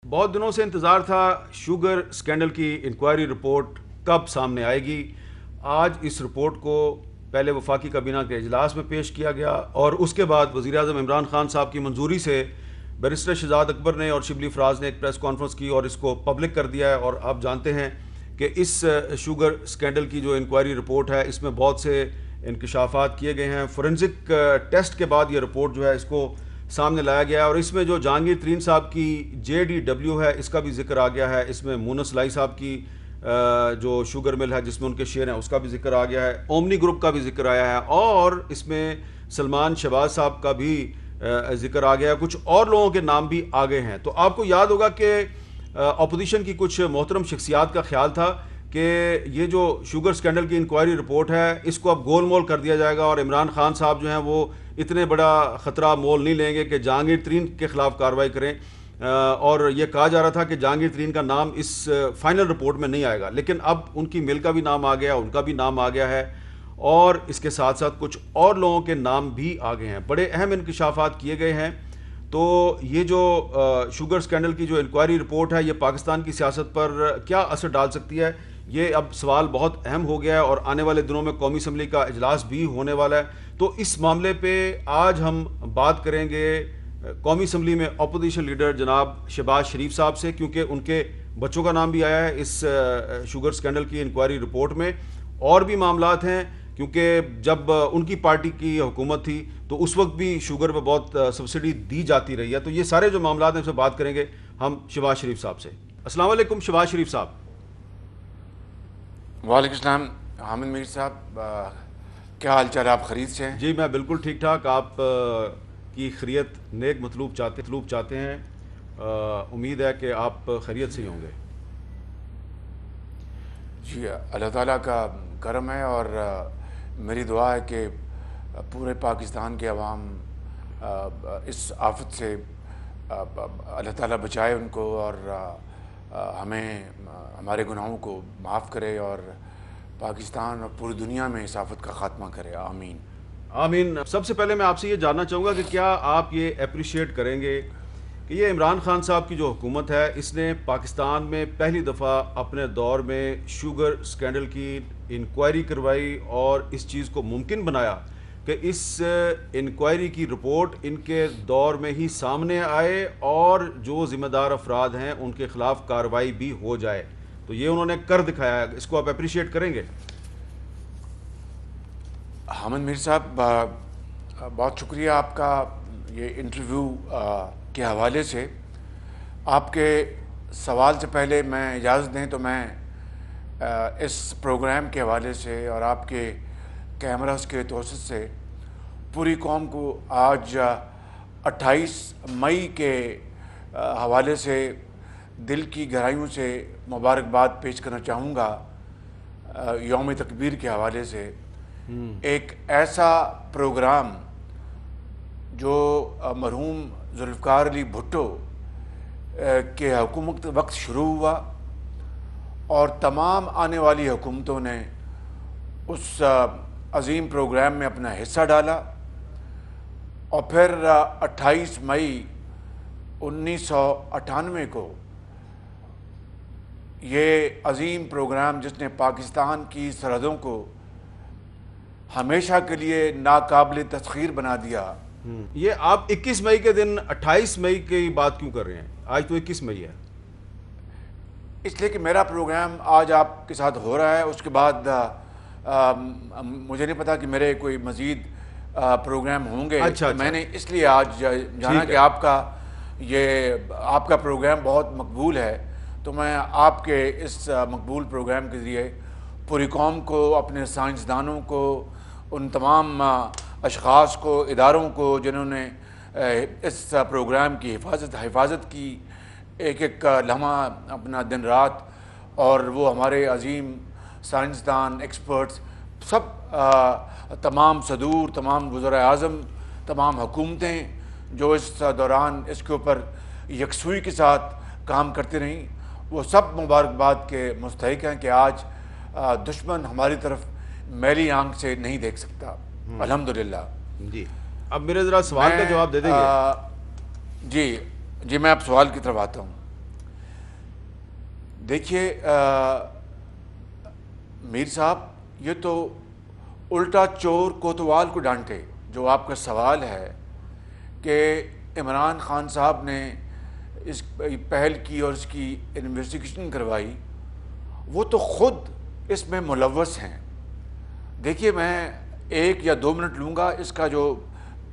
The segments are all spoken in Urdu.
بہت دنوں سے انتظار تھا شوگر سکینڈل کی انکوائری رپورٹ کب سامنے آئے گی. آج اس رپورٹ کو پہلے وفاقی کابینہ کے اجلاس میں پیش کیا گیا اور اس کے بعد وزیر اعظم عمران خان صاحب کی منظوری سے بیرسٹر شہزاد اکبر نے اور شبلی فراز نے ایک پریس کانفرنس کی اور اس کو پبلک کر دیا ہے. اور آپ جانتے ہیں کہ اس شوگر سکینڈل کی جو انکوائری رپورٹ ہے اس میں بہت سے انکشافات کیے گئے ہیں. فورنزک ٹیسٹ کے بعد یہ رپورٹ جو ہے اس کو سامنے لایا گیا ہے اور اس میں جو جہانگیر ترین صاحب کی JDW ہے اس کا بھی ذکر آ گیا ہے. اس میں مونس لائی صاحب کی جو شوگر مل ہے جس میں ان کے شیئر ہیں اس کا بھی ذکر آ گیا ہے. اومنی گروپ کا بھی ذکر آیا ہے اور اس میں سلمان شہباز صاحب کا بھی ذکر آ گیا ہے. کچھ اور لوگوں کے نام بھی آ گئے ہیں. تو آپ کو یاد ہوگا کہ اپوزیشن کی کچھ محترم شخصیات کا خیال تھا کہ یہ جو شوگر سکینڈل کی انکوائری رپورٹ ہے اس کو اب گول مول کر دیا جائے گا اور عمران خان صاحب جو ہیں وہ اتنے بڑا خطرہ مول نہیں لیں گے کہ جہانگیر ترین کے خلاف کارروائی کریں. اور یہ کہا جا رہا تھا کہ جہانگیر ترین کا نام اس فائنل رپورٹ میں نہیں آئے گا, لیکن اب ان کی مل کا بھی نام آ گیا, ان کا بھی نام آ گیا ہے اور اس کے ساتھ ساتھ کچھ اور لوگوں کے نام بھی آ گئے ہیں. بڑے اہم انکشافات کیے گئے ہیں. تو یہ جو شوگر سکینڈل کی جو انکوائری رپورٹ ہے یہ پاکستان کی سیاست پر کیا اثر ڈال سکتی ہے, یہ اب سوال بہت اہم ہو گیا ہے اور آنے والے دنوں میں قومی اسمبلی کا اجلاس بھی ہونے والا ہے. تو اس معاملے پہ آج ہم بات کریں گے قومی اسمبلی میں اپوزیشن لیڈر جناب شہباز شریف صاحب سے, کیونکہ ان کے بچوں کا نام بھی آیا ہے اس شوگر سکینڈل کی انکوائری رپورٹ میں. اور بھی معاملات ہیں کیونکہ جب ان کی پارٹی کی حکومت تھی تو اس وقت بھی شوگر پہ بہت سبسڈی دی جاتی رہی ہے. تو یہ سارے جو معاملات ہیں اس سے بات کریں گے ہم شہباز شریف صاحب سے. السلام علیکم شہباز شریف صاحب. وعلیکم السلام حامد میر صاحب, کیا حال چال, آپ خیریت سے ہیں؟ جی میں بالکل ٹھیک ٹھاک. آپ کی خیریت نیک مطلوب چاہتے ہیں. امید ہے کہ آپ خیریت سے ہی ہوں گے. جی اللہ تعالیٰ کا کرم ہے اور میری دعا ہے کہ پورے پاکستان کے عوام اس آفت سے اللہ تعالیٰ بچائے ان کو اور ہمیں ہمارے گناہوں کو معاف کرے اور پاکستان اور پوری دنیا میں اس آفت کا خاتمہ کرے. آمین آمین. سب سے پہلے میں آپ سے یہ جاننا چاہوں گا کہ کیا آپ یہ اپریشیٹ کریں گے کہ یہ عمران خان صاحب کی جو حکومت ہے اس نے پاکستان میں پہلی دفعہ اپنے دور میں شوگر سکینڈل کی انکوائری کروائی اور اس چیز کو ممکن بنایا کہ اس انکوائری کی رپورٹ ان کے دور میں ہی سامنے آئے اور جو ذمہ دار افراد ہیں ان کے خلاف کارروائی بھی ہو جائے. تو یہ انہوں نے کر دکھایا ہے, اس کو آپ اپریشیٹ کریں گے؟ حامد میر صاحب بہت شکریہ آپ کا یہ انٹرویو کے حوالے سے. آپ کے سوال سے پہلے میں اجازت دیں تو میں اس پروگرام کے حوالے سے اور آپ کے کیمراز کے توسط سے پوری قوم کو آج 28 مئی کے حوالے سے دل کی گہرائیوں سے مبارکباد پیش کرنا چاہوں گا. یوم تکبیر کے حوالے سے ایک ایسا پروگرام جو مرحوم ذوالفقار علی بھٹو کے حکومت وقت شروع ہوا اور تمام آنے والی حکومتوں نے اس عظیم پروگرام میں اپنا حصہ ڈالا. اور پھر 28 مئی 1998 کو یہ عظیم پروگرام جس نے پاکستان کی سرحدوں کو ہمیشہ کے لیے ناقابل تسخیر بنا دیا. یہ آپ 21 مئی کے دن 28 مئی کی بات کیوں کر رہے ہیں؟ آج تو 21 مئی ہے. اس لیے کہ میرا پروگرام آج آپ کے ساتھ ہو رہا ہے, اس کے بعد مجھے نہیں پتا کہ میرے کوئی مزید پروگرام ہوں گے. اچھا میں نے اس لیے آج جانا کہ آپ کا پروگرام بہت مقبول ہے, تو میں آپ کے اس مقبول پروگرام کے ذریعے پوری قوم کو, اپنے سائنسدانوں کو, ان تمام اشخاص کو, اداروں کو جنہوں نے اس پروگرام کی حفاظت کی, ایک ایک لمحہ اپنا دن رات, اور وہ ہمارے عظیم سائنسدان, ایکسپرٹس, سب تمام صدور, تمام وزراء اعظم, تمام حکومتیں جو اس دوران اس کے اوپر یکسوئی کے ساتھ کام کرتی رہیں, وہ سب مبارکباد کے مستحق ہیں کہ آج دشمن ہماری طرف میلی آنکھ سے نہیں دیکھ سکتا. الحمدللہ. جی اب میرے ذرا سوال کا جواب دے دیں گے؟ جی میں اب سوال کی طرف آتا ہوں. دیکھیے میر صاحب، یہ تو الٹا چور کوتوال کو ڈانٹے جو آپ کا سوال ہے کہ عمران خان صاحب نے اس پہل کی اور اس کی انویسٹیگیشن کروائی، وہ تو خود اس میں ملوث ہیں. دیکھیے میں 1 یا 2 منٹ لوں گا اس کا جو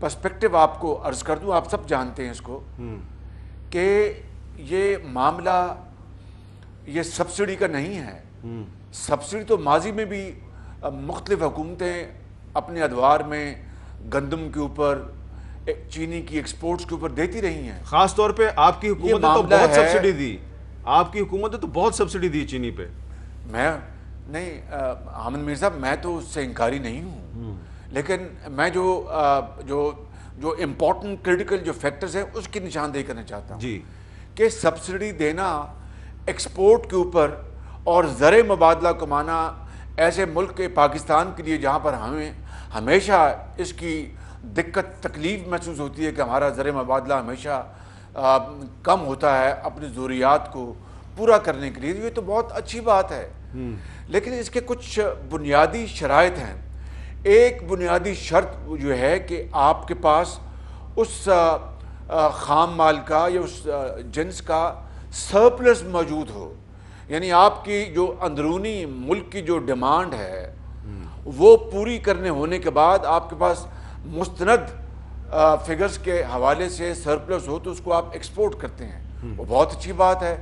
پرسپیکٹو آپ کو عرض کر دوں. آپ سب جانتے ہیں اس کو کہ یہ معاملہ یہ سبسڈی کا نہیں ہے. سبسڈی تو ماضی میں بھی مختلف حکومتیں اپنے ادوار میں گندم کے اوپر، چینی کی ایکسپورٹس کے اوپر دیتی رہی ہیں. خاص طور پہ آپ کی حکومت نے تو بہت سبسڈی دی. آپ کی حکومت نے تو بہت سبسڈی دی چینی پہ. میں نہیں حامد میر صاحب، میں تو اس سے انکاری نہیں ہوں، لیکن میں جو امپورٹنٹ کریٹیکل جو فیکٹرز ہیں اس کی نشاندہی کرنا چاہتا ہوں جی کہ سبسڈی دینا ایکسپورٹ کے اوپر اور زر مبادلہ کمانا ایسے ملک کے پاکستان کے لیے جہاں پر ہمیں ہمیشہ اس کی دقت تکلیف محسوس ہوتی ہے کہ ہمارا زر مبادلہ ہمیشہ کم ہوتا ہے اپنی ضروریات کو پورا کرنے کے لیے، یہ تو بہت اچھی بات ہے. لیکن اس کے کچھ بنیادی شرائط ہیں. ایک بنیادی شرط جو ہے کہ آپ کے پاس اس خام مال کا یا اس جنس کا سرپلس موجود ہو، یعنی آپ کی جو اندرونی ملک کی جو ڈیمانڈ ہے وہ پوری کرنے ہونے کے بعد آپ کے پاس مستند فگرز کے حوالے سے سرپلس ہو تو اس کو آپ ایکسپورٹ کرتے ہیں. وہ بہت اچھی بات ہے.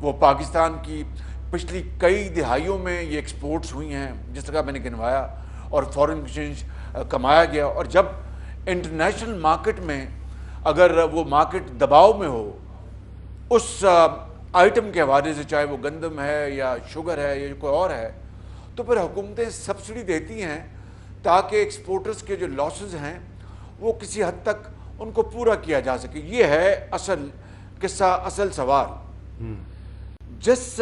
وہ پاکستان کی پچھلی کئی دہائیوں میں یہ ایکسپورٹس ہوئی ہیں جس طرح میں نے گنوایا، اور فورن ایکسچینج کمایا گیا. اور جب انٹرنیشنل مارکیٹ میں اگر وہ مارکیٹ دباؤ میں ہو اس آئٹم کے حوالے سے، چاہے وہ گندم ہے یا شوگر ہے یا کوئی اور ہے، تو پھر حکومتیں سبسڈی دیتی ہیں تاکہ ایکسپورٹرز کے جو لاسز ہیں وہ کسی حد تک ان کو پورا کیا جا سکے. یہ ہے اصل قصہ، اصل سوال. جس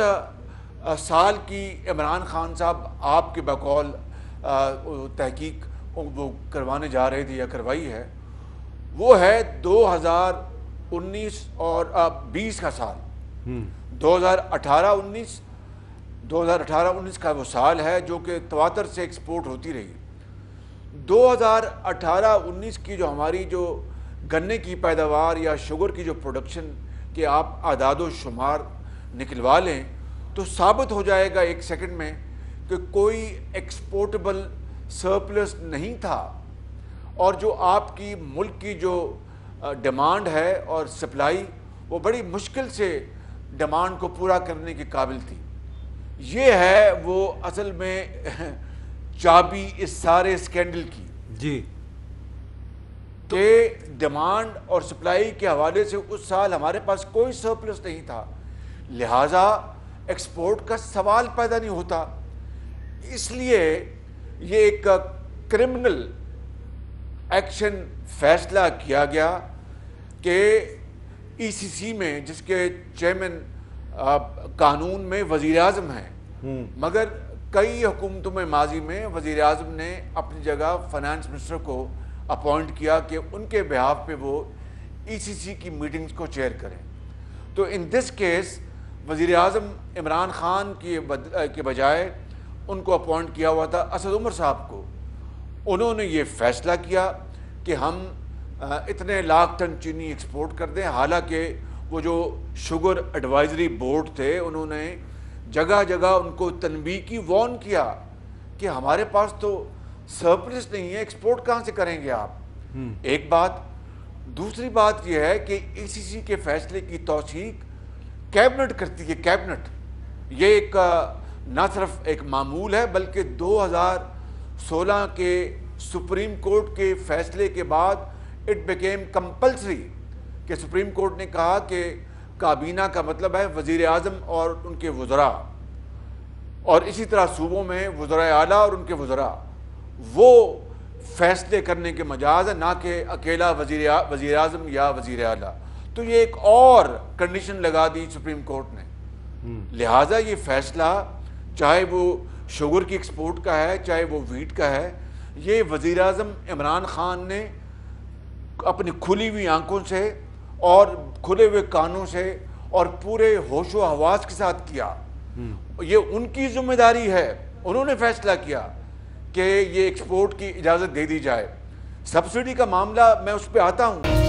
سال کی عمران خان صاحب آپ کے بقول تحقیق وہ کروانے جا رہے تھے یا کروائی ہے، وہ ہے 2019 اور 20 کا سال. 2018-19 کا وہ سال ہے جو کہ تواتر سے ایکسپورٹ ہوتی رہی. 2018-19 کی جو ہماری جو گنے کی پیداوار یا شوگر کی جو پروڈکشن کے آپ اعداد و شمار نکلوا لیں تو ثابت ہو جائے گا 1 سیکنڈ میں کہ کوئی ایکسپورٹیبل سرپلس نہیں تھا، اور جو آپ کی ملک کی جو ڈیمانڈ ہے اور سپلائی وہ بڑی مشکل سے ڈیمانڈ کو پورا کرنے کے قابل تھی. یہ ہے وہ اصل میں چابی اس سارے اسکینڈل کی، جی، کہ ڈیمانڈ اور سپلائی کے حوالے سے اس سال ہمارے پاس کوئی سرپلس نہیں تھا، لہٰذا ایکسپورٹ کا سوال پیدا نہیں ہوتا. اس لیے یہ ایک کرمنل ایکشن فیصلہ کیا گیا کہ ای سی سی میں، جس کے چیئرمین قانون میں وزیر اعظم ہیں، مگر کئی حکومتوں میں ماضی میں وزیر اعظم نے اپنی جگہ فائنانس منسٹر کو اپوائنٹ کیا کہ ان کے بہاف پہ وہ ای سی سی کی میٹنگز کو چیئر کریں. تو ان دس کیس وزیر اعظم عمران خان کے بجائے ان کو اپوائنٹ کیا ہوا تھا اسد عمر صاحب کو. انہوں نے یہ فیصلہ کیا کہ ہم اتنے لاکھ ٹن چینی ایکسپورٹ کر دیں، حالانکہ وہ جو شوگر ایڈوائزری بورڈ تھے انہوں نے جگہ جگہ ان کو تنبیہ کی، وارن کیا کہ ہمارے پاس تو سرپلس نہیں ہے، ایکسپورٹ کہاں سے کریں گے آپ. ایک بات. دوسری بات یہ ہے کہ ای سی سی کے فیصلے کی توثیق کیبنٹ کرتی ہے. کیبنٹ یہ ایک نہ صرف ایک معمول ہے بلکہ 2016 کے سپریم کورٹ کے فیصلے کے بعد اٹ بیکیم کمپلسری کہ سپریم کورٹ نے کہا کہ کابینہ کا مطلب ہے وزیر اعظم اور ان کے وزراء، اور اسی طرح صوبوں میں وزرائے اعلیٰ اور ان کے وزراء، وہ فیصلے کرنے کے مجاز ہے، نہ کہ اکیلا وزیر اعظم یا وزیر اعلیٰ. تو یہ ایک اور کنڈیشن لگا دی سپریم کورٹ نے. لہٰذا یہ فیصلہ چاہے وہ شوگر کی ایکسپورٹ کا ہے چاہے وہ ویٹ کا ہے، یہ وزیر اعظم عمران خان نے اپنی کھلی ہوئی آنکھوں سے اور کھلے ہوئے کانوں سے اور پورے ہوش و حواس کے ساتھ کیا. یہ ان کی ذمہ داری ہے، انہوں نے فیصلہ کیا کہ یہ ایکسپورٹ کی اجازت دے دی جائے۔ سبسڈی کا معاملہ میں اس پہ آتا ہوں۔